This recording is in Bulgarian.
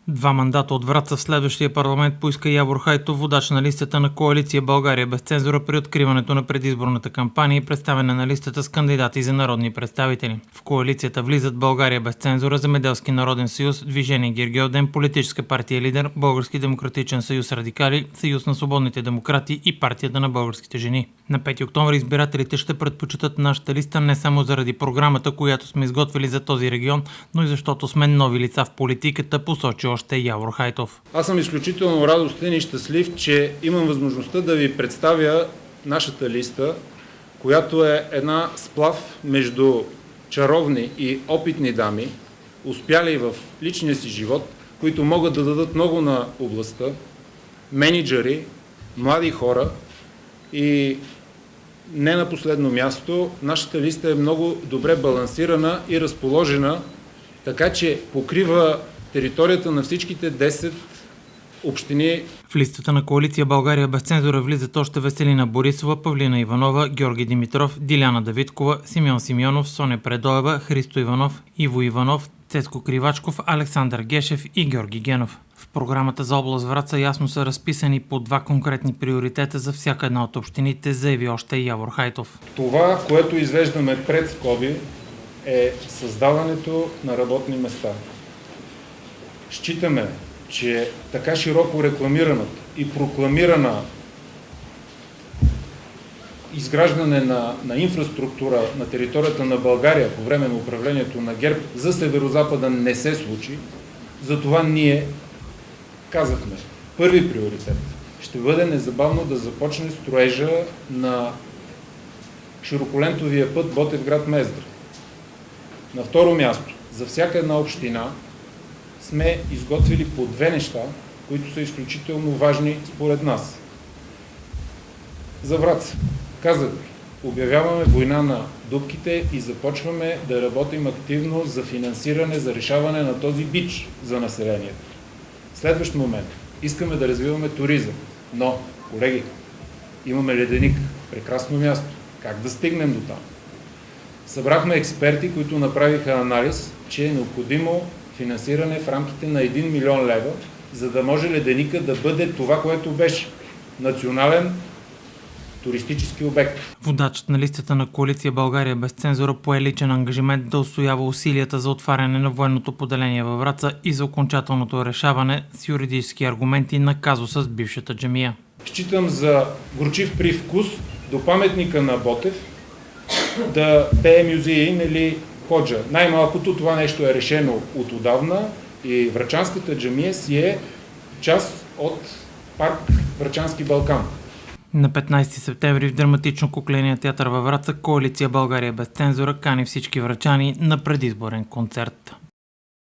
Два мандата от Враца в следващия парламент поиска Явор Хайтов, водач на листата на Коалиция България без цензура, при откриването на предизборната кампания и представяне на листата с кандидати за народни представители. В коалицията влизат България без цензура, Земеделски народен съюз, Движение Гергьовден, Политическа партия Лидер, Български демократичен съюз Радикали, Съюз на свободните демократи и партията на българските жени. На 5 октомври избирателите ще предпочитат нашата листа не само заради програмата, която сме изготвили за този регион, но и защото сме нови лица в политиката, посочи още Явор Хайтов. Аз съм изключително радостен и щастлив, че имам възможността да ви представя нашата листа, която е една сплав между чаровни и опитни дами, успяли в личния си живот, които могат да дадат много на областта, мениджъри, млади хора и не на последно място, нашата листа е много добре балансирана и разположена, така че покрива територията на всичките 10 общини. В листата на Коалиция България без цензура влизат още Веселина Борисова, Павлина Иванова, Георги Димитров, Диляна Давидкова, Симеон Симеонов, Соня Предоева, Христо Иванов, Иво Иванов, Цецко Кривачков, Александър Гешев и Георги Генов. В програмата за област Враца ясно са разписани по два конкретни приоритета за всяка една от общините, заяви още Явор Хайтов. Това, което извеждаме пред скоби, е създаването на работни места. Считаме, че така широко рекламираната и прокламирана изграждане на инфраструктура на територията на България по време на управлението на ГЕРБ за Северозапада не се случи. Затова ние казахме, първи приоритет ще бъде незабавно да започне строежа на широколентовия път Ботевград-Мездра. На второ място, за всяка една община сме изготвили по две неща, които са изключително важни според нас. За Враца. Казах ви, обявяваме война на дупките и започваме да работим активно за финансиране, за решаване на този бич за населението. Следващ момент. Искаме да развиваме туризъм. Но, колеги, имаме леденик. Прекрасно място. Как да стигнем до там? Събрахме експерти, които направиха анализ, че е необходимо финансиране в рамките на 1 милион лева, за да може леденика да бъде това, което беше национален туристически обект. Водачът на листата на Коалиция България без цензура пое личен ангажимент да устоява усилията за отваряне на военното поделение във Враца и за окончателното решаване с юридически аргументи на казуса с бившата джамия. Считам за горчив привкус до паметника на Ботев да пее мюзеин или ходжа. Най-малкото това нещо е решено от отдавна и Врачанската джамия си е част от парк Врачански Балкан. На 15 септември в драматично-кукления театър във Враца Коалиция България без цензура кани всички врачани на предизборен концерт.